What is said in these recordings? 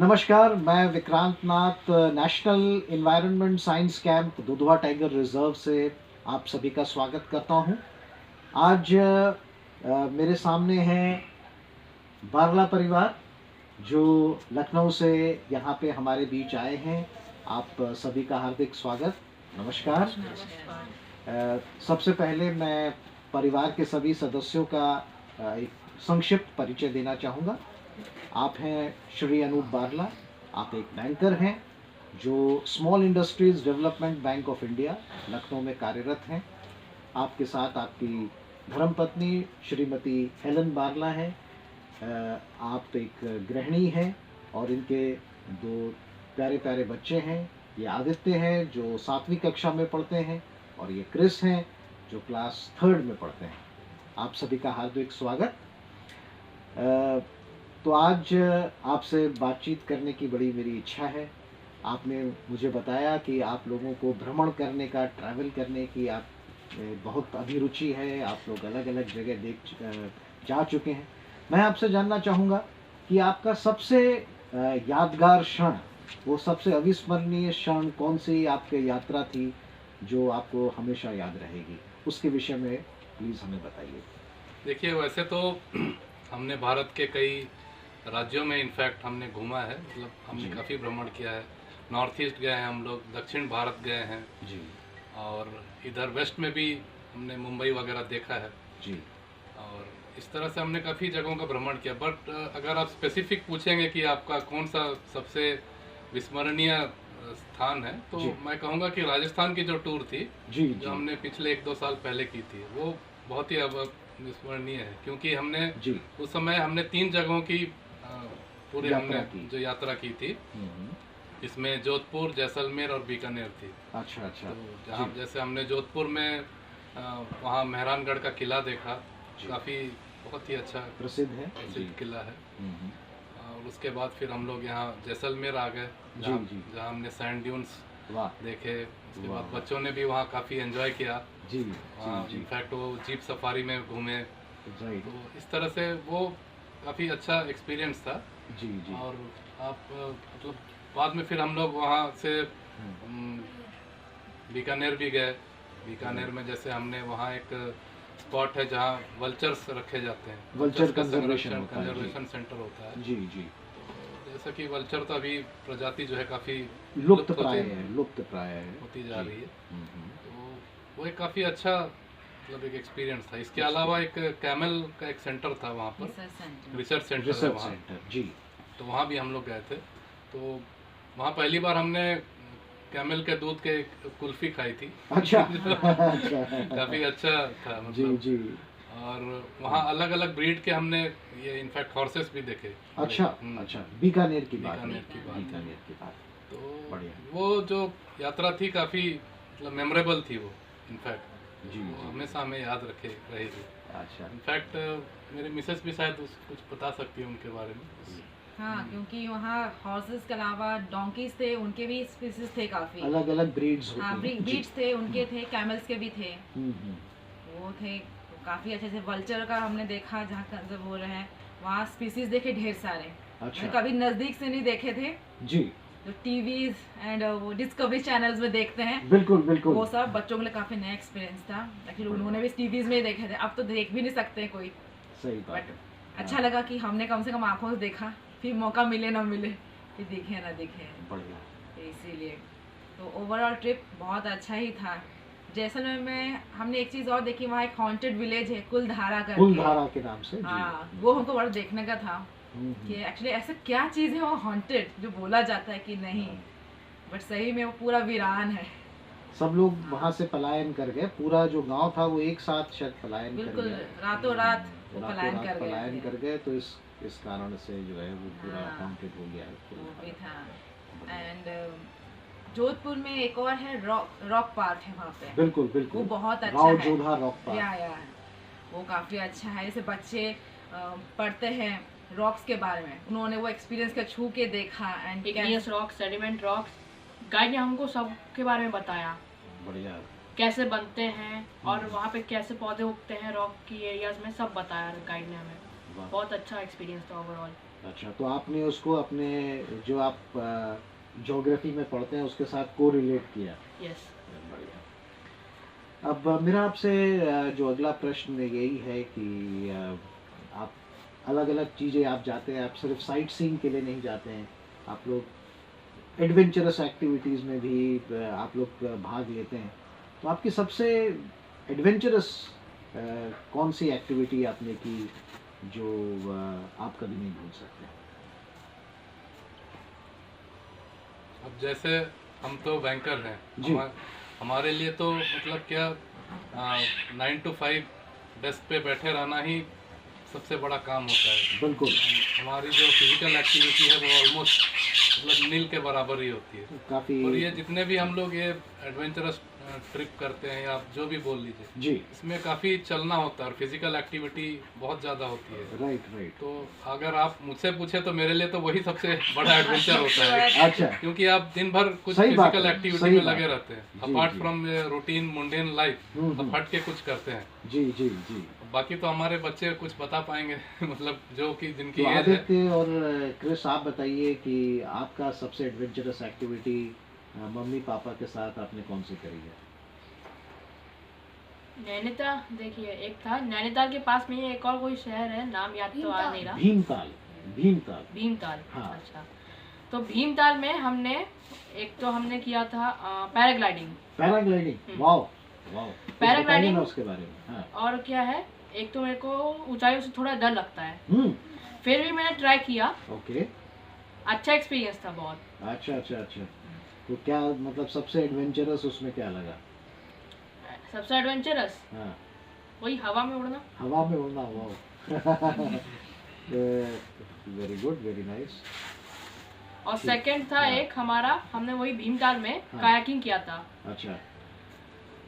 नमस्कार, मैं Vikrant Nath national environment science camp Dudhwa tiger reserve से आप सभी का स्वागत करता हूं। आज मेरे सामने है बारला परिवार जो लखनऊ से यहाँ पे हमारे बीच आए हैं। आप सभी का हार्दिक स्वागत, नमस्कार। सबसे पहले मैं परिवार के सभी सदस्यों का एक संक्षिप्त परिचय देना चाहूँगा। आप हैं श्री अनूप बारला, आप एक बैंकर हैं जो small industries development bank of India Lucknow में कार्यरत हैं। आपके साथ आपकी धर्मपत्नी श्रीमती हेलन बारला है। आप एक गृहिणी हैं और इनके दो प्यारे प्यारे बच्चे हैं। ये आदित्य हैं जो 7वीं कक्षा में पढ़ते हैं और ये क्रिस हैं जो क्लास 3rd में पढ़ते हैं। आप सभी का हार्दिक स्वागत। तो आज आपसे बातचीत करने की बड़ी मेरी इच्छा है। आपने मुझे बताया कि आप लोगों को भ्रमण करने का, ट्रैवल करने की आप बहुत अभिरुचि है। आप लोग अलग अलग जगह जा चुके हैं। मैं आपसे जानना चाहूँगा कि आपका सबसे यादगार क्षण, वो सबसे अविस्मरणीय क्षण कौन सी आपकी यात्रा थी जो आपको हमेशा याद रहेगी? उसके विषय में प्लीज़ हमें बताइए। देखिए, वैसे तो हमने भारत के कई राज्यों में इनफैक्ट हमने घूमा है, मतलब हमने काफ़ी भ्रमण किया है। नॉर्थ ईस्ट गए हैं हम लोग, दक्षिण भारत गए हैं जी, और इधर वेस्ट में भी हमने मुंबई वगैरह देखा है जी, और इस तरह से हमने काफ़ी जगहों का भ्रमण किया। बट अगर आप स्पेसिफिक पूछेंगे कि आपका कौन सा सबसे विस्मरणीय स्थान है, तो जी। मैं कहूँगा कि राजस्थान की जो टूर थी, जी, जो जी, हमने पिछले 1-2 साल पहले की थी, वो बहुत ही विस्मरणीय है, क्योंकि हमने जी। उस समय हमने 3 जगहों की पूरे यात्रा हमने की। जो यात्रा की थी, हम्म। इसमें जोधपुर, जैसलमेर और बीकानेर थी। अच्छा, अच्छा। तो जहाँ जी, जैसे हमने जोधपुर में वहाँ मेहरानगढ़ का किला देखा, जी। काफ़ी बहुत ही अच्छा प्रसिद्ध है। जी। प्रसिद्ध किला है। हम्म। और उसके बाद फिर हम लोग यहाँ जैसलमेर आ गए, जहाँ जी। जहाँ हमने सैंड ड्यून्स वाह। देखे। उसके वाह, बाद वाह। बच्चों ने भी वहाँ काफ़ी एंजॉय किया। जी, वहाँ जी, जी। इनफैक्ट वो जीप सफारी में घूमे, राइट। तो इस तरह से वो काफ़ी अच्छा एक्सपीरियंस था। जी, जी। और आप मतलब बाद में फिर हम लोग वहाँ से बीकानेर भी गए। बीकानेर में जैसे हमने वहाँ एक स्पॉट है जहाँ वल्चर्स रखे जाते हैं, वल्चर का कंजर्वेशन होता है। कंजर्वेशन सेंटर होता है। जी, जी। तो जैसा कि वल्चर तो अभी प्रजाति जो है काफ़ी लुप्त प्राय है, लुप्त प्राय है। होती जा जी। रही है। हम्म। तो वो एक काफ़ी अच्छा मतलब एक एक्सपीरियंस था। इसके अलावा एक कैमल का एक सेंटर था वहाँ पर, रिसर्च सेंटर है रिसर्च वहाँ, सेंटर। जी। तो वहाँ भी हम लोग गए थे। तो वहाँ पहली बार हमने कैमल के दूध के कुल्फी खाई थी। अच्छा। अच्छा। काफ़ी अच्छा था जी, मतलब। जी। और वहाँ अलग अलग ब्रीड के हमने ये इनफैक्ट हॉर्सेस भी देखे। अच्छा, अच्छा। बीकानेर की बात। बीकानेर की बात है। बीकानेर की बात। तो बढ़िया। वो जो यात्रा थी काफ़ी मतलब मेमोरेबल थी वो इनफैक्ट, जी, वो जी। हमेशा हमें याद रखे रहेगी। अच्छा। इनफैक्ट मेरे मिसेस भी शायद कुछ बता सकती है उनके बारे में। हाँ, क्योंकि वहाँ हॉर्सेस के अलावा डोंकीज थे, उनके भी स्पीसीज थे काफी। अलग अलग ब्रीड्स होती हाँ, हैं। जी। ब्रीड्स थे, उनके थे, कैमल्स के भी थे, हम्म। वो थे काफी अच्छे से। वल्चर का हमने देखा, जहाँ कंजर्व हो रहे हैं वहाँ स्पीसीज देखे ढेर सारे। अच्छा। मैंने कभी नजदीक से नहीं देखे थे, जी। जो टीवीज एंड वो डिस्कवरी चैनल्स में देखते हैं, बिल्कुल, बिल्कुल। वो सब बच्चों के लिए काफी नया एक्सपीरियंस था। एक्चुअली उन्होंने भी टीवीज में ही देखे थे, अब तो देख भी नहीं सकते कोई। सही बात बट है। अच्छा लगा कि हमने कम से कम आंखों से देखा, फिर मौका मिले ना मिले कि दिखे ना दिखे, बढ़िया। तो इसीलिए तो ओवरऑल ट्रिप बहुत अच्छा ही था। जैसलमेर में हमने एक चीज़ और देखी, वहाँ एक हॉन्टेड विलेज है कुलधारा करके। कुलधारा के नाम से। जी। हाँ, वो हमको बड़ा देखने का था हम्म। कि एक्चुअली ऐसा क्या चीज़ है वो हॉन्टेड, जो बोला जाता है कि नहीं, बट सही में वो पूरा वीरान है। सब लोग वहाँ से पलायन कर गए। पूरा जो गांव था वो एक साथ शायद पलायन कर बिल्कुल, गया। रातों रात वो रातों पलायन रात कर पलायन गए कर गए, तो इस कारण से जो है वो पूरा हाँ। हॉन्टेड हो गया है वो भी कुलधारा। था। एंड जोधपुर में एक और है रॉक पार्क है वहाँ पे। बिल्कुल, बिल्कुल। वो बहुत अच्छा राव है। जोधा रॉक या पार्क। वो काफ़ी अच्छा है। जैसे बच्चे पढ़ते हैं रॉक्स के बारे में, उन्होंने वो एक्सपीरियंस का छू के देखा and igneous rocks, sediment rocks, guide ने हमको सब के बारे में बताया, बढ़िया। कैसे बनते हैं और वहाँ पे कैसे पौधे उगते हैं रॉक की एरियाज में, सब बताया गाइड ने हमें। वाह। बहुत अच्छा एक्सपीरियंस था ओवरऑल। अच्छा, तो आपने उसको अपने जो आप ज्योग्राफी में पढ़ते हैं उसके साथ को रिलेट किया। यस। बढ़िया। अब मेरा आपसे जो अगला प्रश्न यही है कि आप अलग अलग चीज़ें आप जाते हैं, आप सिर्फ साइट सीइंग के लिए नहीं जाते हैं, आप लोग एडवेंचरस एक्टिविटीज़ में भी आप लोग भाग लेते हैं। तो आपकी सबसे एडवेंचरस कौन सी एक्टिविटी आपने की जो आप कभी नहीं भूल सकते? अब जैसे हम तो बैंकर हैं, जी। हमारे लिए तो मतलब क्या 9 to 5 डेस्क पे बैठे रहना ही सबसे बड़ा काम होता है। बिल्कुल। हमारी जो फिजिकल एक्टिविटी है वो ऑलमोस्ट मतलब नील के बराबर ही होती है। काफ़ी। और ये जितने भी हम लोग ये एडवेंचरस ट्रिप करते हैं या आप जो भी बोल लीजिए, जी। इसमें काफ़ी चलना होता है और फिजिकल एक्टिविटी बहुत ज़्यादा होती है। Right right. तो अगर आप मुझसे पूछे तो मेरे लिए तो वही सबसे बड़ा एडवेंचर होता है। अच्छा। क्योंकि आप दिन भर कुछ सही बात फिजिकल है, एक्टिविटी सही में बात लगे है। रहते हैं, जी, अपार्ट जी। From routine mundane life, hmm. अब हट के कुछ करते हैं। जी जी जी। बाकी तो हमारे बच्चे कुछ बता पाएंगे मतलब जो कि जिनकी तो एज है। आदित्य और क्रिस, आप बताइए कि आपका सबसे एडवेंचरस एक्टिविटी मम्मी पापा के साथ आपने कौन सी करी है? नैनीताल, देखिए एक था नैनीताल के पास में ही एक और कोई शहर है, नाम याद तो आ नहीं रहा। भीमताल। भीमताल। भीमताल। हाँ। अच्छा, तो भीमताल में हमने एक तो हमने किया था paragliding. Paragliding. Wow wow. Paragliding ना उसके बारे में। हाँ। और क्या है, एक तो मेरे को ऊंचाइयों से थोड़ा डर लगता है, फिर भी मैंने ट्राई किया। ओके। अच्छा एक्सपीरियंस था बहुत। अच्छा अच्छा अच्छा। तो क्या मतलब सबसे एडवेंचरस उसमें क्या लगा? सबसे एडवेंचरस हाँ। वही हवा में उड़ना। हवा में उड़ना। Wow. Very good, very nice. और सेकंड था हाँ। एक हमारा, हमने वही भीमताल में हाँ। कायाकिंग किया था। अच्छा।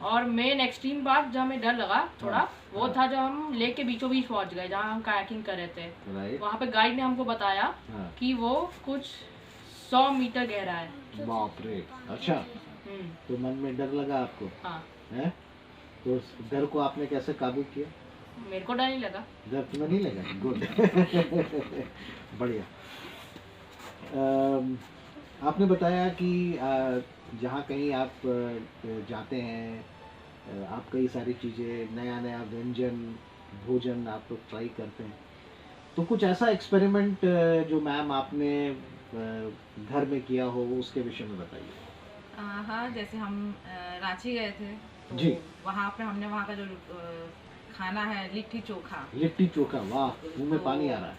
और मेन एक्सट्रीम बात जहाँ हमें डर लगा थोड़ा, हाँ। वो हाँ। था जब हम लेक के बीचों बीच पहुंच गए जहाँ हम कायाकिंग कर रहे थे। राइट। वहाँ पे गाइड ने हमको बताया हाँ। कि वो कुछ 100 मीटर गहरा है। बाप रे। अच्छा। तो मन में डर लगा आपको? हाँ। है? तो उस डर को आपने कैसे काबू किया? मेरे को डर नहीं लगा। डर तुम्हें नहीं लगा? गुड। बढ़िया। आपने बताया कि जहाँ कहीं आप जाते हैं, आप कई सारी चीज़ें, नया नया व्यंजन भोजन आप लोग ट्राई करते हैं। तो कुछ ऐसा एक्सपेरिमेंट जो मैम आपने घर में किया हो उसके विषय में बताइए। हाँ, जैसे हम रांची गए थे तो जी। वहाँ पे हमने वहाँ का जो खाना है लिट्टी चोखा, लिट्टी चोखा। वाह, मुंह में पानी आ रहा है।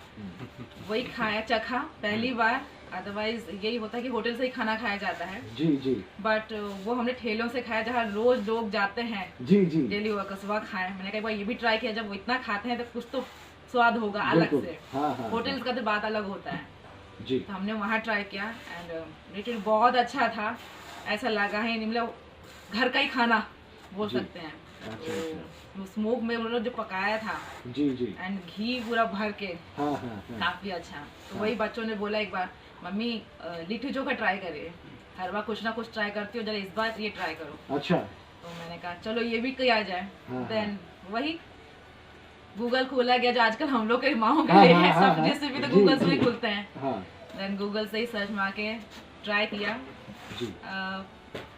वही खाया, चखा पहली बार। अदरवाइज यही होता है कि होटल से ही खाना खाया जाता है, जी जी बट वो हमने ठेलों से खाया जहाँ रोज लोग जाते हैं, जी जी। डेली वर्कर्स, वहाँ खाया। मैंने कहा एक बार ये भी ट्राई किया, जब वो इतना खाते हैं तो कुछ तो स्वाद होगा अलग बिल्कुल। से। हाँ हाँ। होटल्स का तो बात अलग होता है। जी। तो हमने वहाँ ट्राई किया एंड लिटरली बहुत अच्छा था। ऐसा लगा है नहीं, मतलब घर का ही खाना बोल जी। सकते हैं। अच्छा अच्छा। तो स्मोक में उन्होंने जो पकाया था जी जी। एंड घी पूरा भर के, हाँ हाँ हाँ। काफी अच्छा। तो हाँ। वही बच्चों ने बोला एक बार, मम्मी लिट्टी चोखा ट्राई करिए, हर बार कुछ ना कुछ ट्राई करती हो, जरा इस बार ये ट्राई करो। अच्छा। तो मैंने कहा चलो ये भी किया जाए। हाँ, देन वही गूगल खोला गया, जो आजकल हम लोग के माओ के हाँ, लिए हाँ, है, हाँ, सब हाँ। जिससे भी तो जी, गूगल से ही जी। खुलते हैं। हाँ। देन गूगल से ही सर्च मार के ट्राई किया। जी।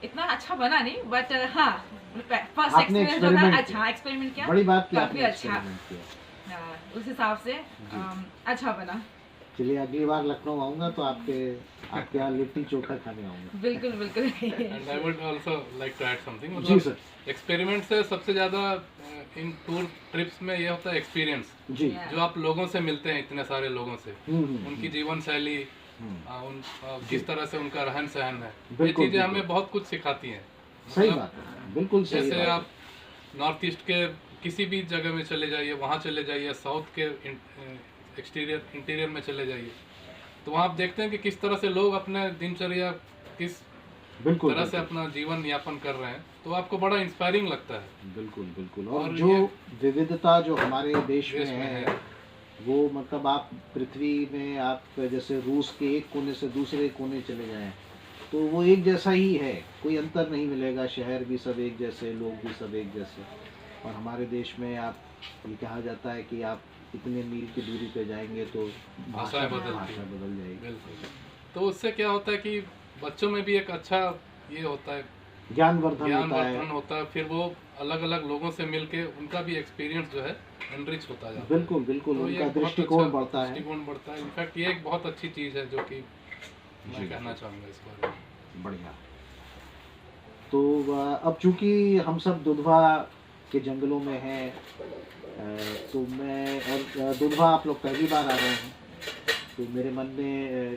इतना अच्छा बना नहीं, बट हाँ फर्स्ट आपने एक्सपीरियंस जो था experiment अच्छा, एक्सपेरिमेंट किया। बड़ी बात की काफी आपने अच्छा, experiment किया। उस हिसाब से जी। अच्छा बना। चलिए, अगली बार लखनऊ आऊंगा तो आपके यहाँ लिट्टी चोखा खाने आऊंगा। बिल्कुल बिल्कुल। And I would also like to add something. जी सर। एक्सपेरिमेंट से सबसे ज़्यादा इन टूर ट्रिप्स में ये होता है एक्सपीरियंस, जी। Yeah. जो आप लोगों से मिलते हैं, इतने सारे लोगों से, उनकी जीवन शैली, किस तरह से उनका रहन सहन है, ये बिल्कुल, चीज़ें बिल्कुल। हमें बहुत कुछ सिखाती हैं। सही मतलब बात है, बिल्कुल सही जैसे बात आप नॉर्थ ईस्ट के किसी भी जगह में चले जाइए, वहाँ चले जाइए, साउथ के इंटीरियर में चले जाइए, तो वहाँ आप देखते हैं कि किस तरह से लोग अपने दिनचर्या किस है। बिल्कुल तरह से बिल्कुल। अपना जीवन यापन कर रहे हैं, तो आपको बड़ा इंस्पायरिंग लगता है। बिल्कुल बिल्कुल। और और जो ये विविधता जो हमारे देश में देश में है, है। वो मतलब आप पृथ्वी में आप जैसे रूस के एक कोने से दूसरे कोने चले जाएं तो वो एक जैसा ही है, कोई अंतर नहीं मिलेगा। शहर भी सब एक जैसे, लोग भी सब एक जैसे। और हमारे देश में आप ये कहा जाता है कि आप इतने मील की दूरी पे जाएंगे तो भाषाएं भाषा बदल जाएगी। बिल्कुल। तो उससे क्या होता है कि बच्चों में भी एक अच्छा ये होता है, ज्ञानवर्धन होता है। फिर वो अलग अलग लोगों से मिलके उनका भी एक्सपीरियंस जो है एनरिच होता जाता है। बिल्कुल बिल्कुल, तो उनका दृष्टिकोण बढ़ता है। इनफैक्ट ये एक बहुत अच्छी चीज़ है जो कि मैं कहना चाहूँगा इस बारे में। बढ़िया। तो अब चूंकि हम सब दुधवा के जंगलों में हैं, तो मैं और दुधवा आप लोग पहली बार आ रहे हैं, तो मेरे मन में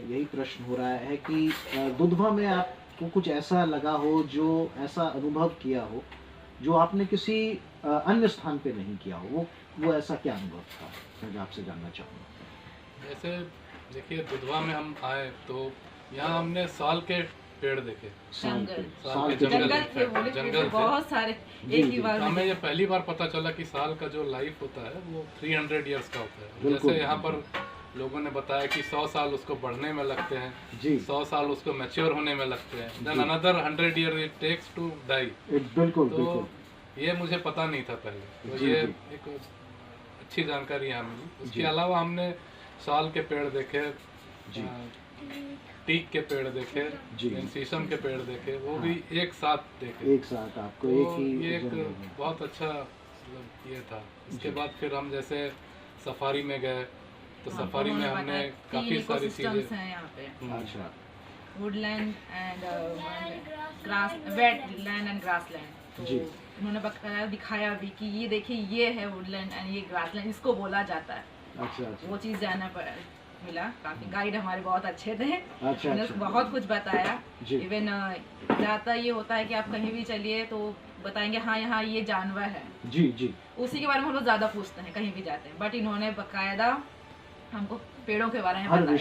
यही प्रश्न हो रहा है कि दुधवा में आपको कुछ ऐसा लगा हो, जो ऐसा अनुभव किया हो जो आपने किसी अन्य स्थान पे नहीं किया हो, वो ऐसा क्या अनुभव था, मैं आपसे जानना चाहूँगा। जैसे देखिए, दुधवा में हम आए तो यहाँ हमने साल के पेड़ देखे। जंगल बहुत सारे एक ही बार हमें ये पहली बार पता चला कि साल का जो लाइफ होता है वो 300 इयर्स का होता है। जैसे यहाँ पर लोगों ने बताया कि 100 साल उसको बढ़ने में लगते हैं, 100 साल उसको मैच्योर होने में लगते हैं, then another 100 year it takes to die. बिल्कुल। तो ये मुझे पता नहीं था पहले, तो ये एक अच्छी जानकारी यहाँ मिली। उसके अलावा हमने साल के पेड़ देखे, टीक के पेड़ देखे, शीशम के पेड़ देखे, वो भी एक साथ देखे। एक साथ आपको तो एक ही ये एक बहुत अच्छा ये था। इसके बाद फिर हम जैसे सफारी में गए, तो सफारी में हमने काफी सारी चीजें हैं यहाँ पे। अच्छा। Woodland and grass, wetland and grassland. तो उन्होंने बताया, दिखाया भी कि ये देखिए ये है वुडलैंड एंड ये ग्रासलैंड, इसको बोला जाता है। अच्छा। वो चीज़ जानना मिला। काफी गाइड हमारे बहुत अच्छे थे। अच्छा। उन्होंने बहुत कुछ बताया। इवन ज़्यादा ये होता है कि आप कहीं भी चलिए तो बताएंगे हाँ यहाँ ये जानवर है, जी उसी के बारे में हम लोग ज़्यादा पूछते हैं कहीं भी जाते हैं। बट इन्होंने बाकायदा हमको पेड़ों के बारे में हर बताया,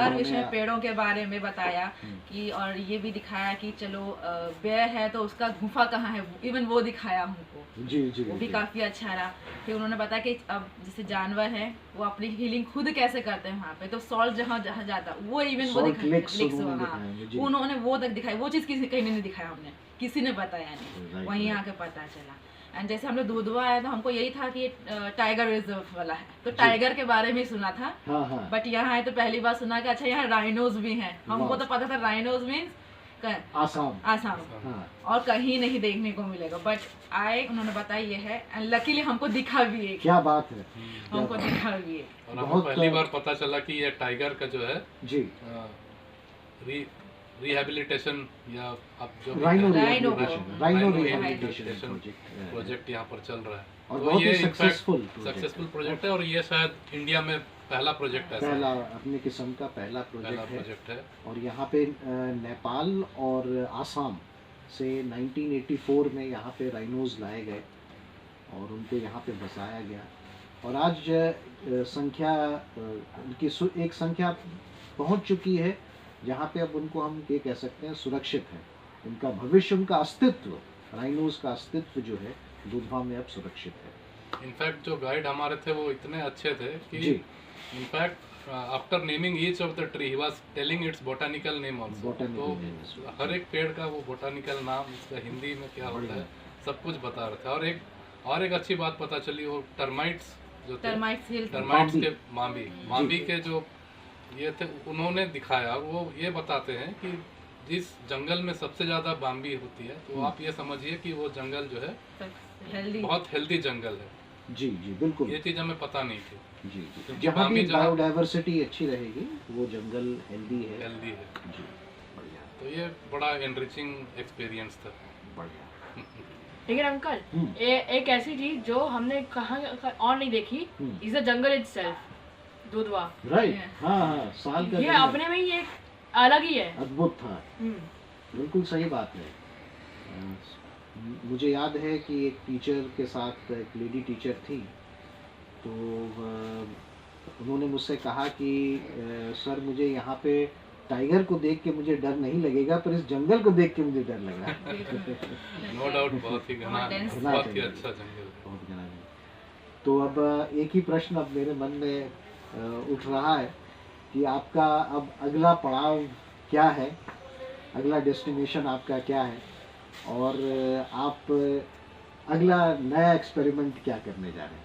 विषय में पेड़ों के बारे में बताया कि, और ये भी दिखाया कि चलो बेर है तो उसका गुफा कहाँ है, इवन वो दिखाया हमको। जी वो भी काफी अच्छा रहा। फिर उन्होंने बताया कि अब जैसे जानवर है वो अपनी हीलिंग खुद कैसे करते हैं वहाँ पे, तो सॉल्ट जहाँ जाता वो इवन वो दिखाया, उन्होंने वो तक दिखाई। वो चीज़ किसी कहीं नहीं दिखाया, हमने किसी ने बताया नहीं, वहीं आके पता चला। एंड जैसे हम लोग दुधवा आया तो हमको यही था कि टाइगर रिजर्व वाला है, तो टाइगर के बारे में सुना था। बट यहाँ आए तो पहली बार सुना कि अच्छा यहाँ राइनोज भी हैं। हमको तो पता था राइनोज मीन्स आसाम और कहीं नहीं देखने को मिलेगा। बट आए, उन्होंने बताया ये है, एंड लकीली हमको दिखा भी है। क्या बात है, हमको दिखा भी है। और हमको पहली बार पता चला कि ये टाइगर का जो है जी रिहैबिलिटेशन या आप जो राइनो रिहैबिलिटेशन प्रोजेक्ट यहाँ पर चल रहा है, और बहुत ही सक्सेसफुल प्रोजेक्ट है। और ये शायद इंडिया में पहला प्रोजेक्ट है, पहला अपने किस्म का पहला प्रोजेक्ट है। और यहाँ पे नेपाल और आसाम से 1984 में यहाँ पे राइनोज लाए गए और उनको यहाँ पे बसाया गया। और आज संख्या उनकी एक संख्या पहुँच चुकी है जहाँ पे अब उनको हम ये कह सकते हैं सुरक्षित है। उनका भविष्य, उनका अस्तित्व, राइनोज का अस्तित्व जो है दुधवा में अब सुरक्षित है। इनफैक्ट जो गाइड हमारे थे वो इतने अच्छे थे कि in fact after naming each of the tree he was telling it's botanical name also. तो हर एक पेड़ का वो बोटानिकल नाम, इसका हिंदी में क्या होता है, सब कुछ बता रहे थे। और एक अच्छी बात पता चली, वो टर्माइट्स जो थे, टर्माइट्स के मांबी के जो ये थे, उन्होंने दिखाया। वो ये बताते हैं कि जिस जंगल में सबसे ज्यादा बाम्बी होती है, तो आप ये समझिए कि वो जंगल जो है बहुत हेल्दी जंगल है। जी बिल्कुल, ये चीज हमें पता नहीं थी। जी जहाँ भी बायोडाइवर्सिटी अच्छी रहेगी वो जंगल हेल्दी है। जी बढ़िया। तो ये बड़ा एनरिचिंग एक्सपीरियंस था। बढ़िया। लेकिन अंकल एक ऐसी चीज जो हमने कहाँ और नहीं देखी, is the jungle itself, Dudhwa. Right. हाँ, साल का ये अपने में ही एक अलग ही है, अद्भुत था। बिल्कुल सही बात है। मुझे याद है कि एक टीचर के साथ, एक लेडी टीचर थी, तो उन्होंने मुझसे कहा कि सर मुझे यहाँ पे टाइगर को देख के मुझे डर नहीं लगेगा, पर इस जंगल को देख के मुझे डर लग रहा है। नो डाउट, बहुत ही घना, बहुत ही अच्छा जंगल, बहुत घना। तो अब एक ही प्रश्न अब मेरे मन में उठ रहा है कि आपका अब अगला पड़ाव क्या है, अगला डेस्टिनेशन आपका क्या है, और आप अगला नया एक्सपेरिमेंट क्या करने जा रहे हैं?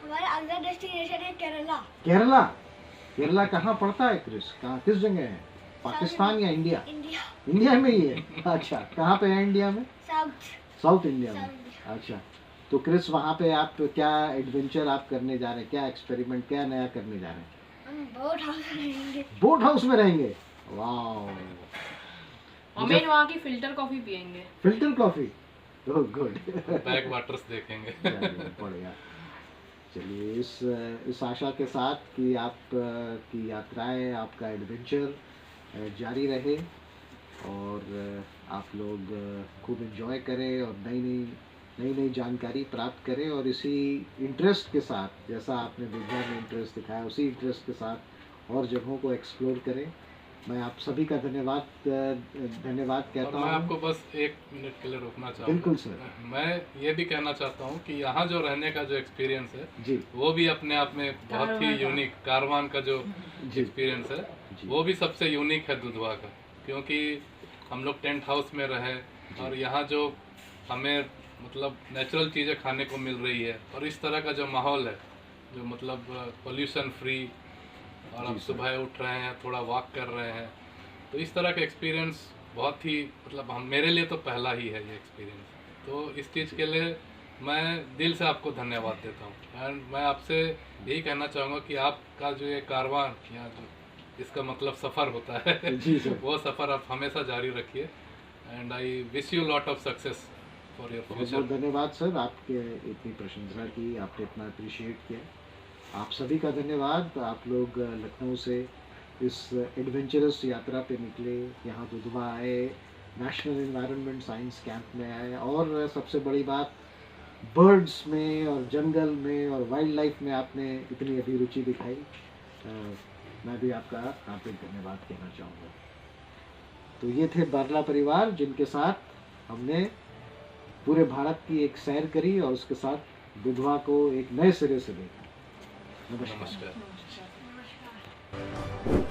हमारा अगला डेस्टिनेशन है केरला। केरला? केरला कहाँ पड़ता है क्रिस? कहाँ, किस जगह है? पाकिस्तान या इंडिया? इंडिया। इंडिया में ही है? अच्छा, कहाँ पे है इंडिया में? साउथ। साउथ इंडिया में। अच्छा, तो क्रिस वहाँ पे आप क्या एडवेंचर आप करने जा रहे हैं? क्या एक्सपेरिमेंट, क्या नया करने जा रहे हैं? हम बोट हाउस में रहेंगे। बोट हाउस में रहेंगे? वाह। और मेन वहाँ की फिल्टर कॉफी पियेंगे। Filter coffee? Oh good. Back waters देखेंगे। बढ़िया। चलिए, इस आशा के साथ कि आप की यात्राएं, आपका एडवेंचर जारी रहे और आप लोग खूब एंजॉय करें और नई जानकारी प्राप्त करें और इसी इंटरेस्ट के साथ, जैसा आपने विज्ञान में इंटरेस्ट दिखाया, उसी इंटरेस्ट के साथ और जगहों को एक्सप्लोर करें। मैं आप सभी का धन्यवाद कहता हूँ। मैं आपको बस 1 मिनट के लिए रोकना चाहूँगा। बिल्कुल सर। मैं ये भी कहना चाहता हूँ कि यहाँ जो रहने का जो एक्सपीरियंस है जी, वो भी अपने आप में बहुत ही यूनिक, कारवान का जो एक्सपीरियंस है वो भी सबसे यूनिक है दुधवा का, क्योंकि हम लोग टेंट हाउस में रहे और यहाँ जो हमें मतलब नेचुरल चीज़ें खाने को मिल रही है और इस तरह का जो माहौल है, जो मतलब पोल्यूशन फ्री, और आप सुबह उठ रहे हैं, थोड़ा वॉक कर रहे हैं, तो इस तरह का एक्सपीरियंस बहुत ही मतलब मेरे लिए तो पहला ही है ये एक्सपीरियंस। तो इस चीज़ के लिए मैं दिल से आपको धन्यवाद देता हूँ एंड मैं आपसे यही कहना चाहूँगा कि आपका जो ये कारवान या जो इसका मतलब सफ़र होता है जी सर। वो सफ़र आप हमेशा जारी रखिए and I wish you lot of success for your बहुत फ्यूचर। धन्यवाद सर, आपके इतनी प्रशंसा की, आपने इतना अप्रिशिएट किया। आप सभी का धन्यवाद। आप लोग लखनऊ से इस एडवेंचरस यात्रा पे निकले, यहाँ दुधवा आए, नेशनल एनवायरनमेंट साइंस कैंप में आए और सबसे बड़ी बात बर्ड्स में और जंगल में और वाइल्ड लाइफ में आपने इतनी अभिरुचि दिखाई। मैं भी आपका हार्दिक धन्यवाद कहना चाहूँगा। तो ये थे बारला परिवार, जिनके साथ हमने पूरे भारत की एक सैर करी और उसके साथ दुधवा को एक नए सिरे से देखा। नमस्कार। नमस्कार। नमस्कार।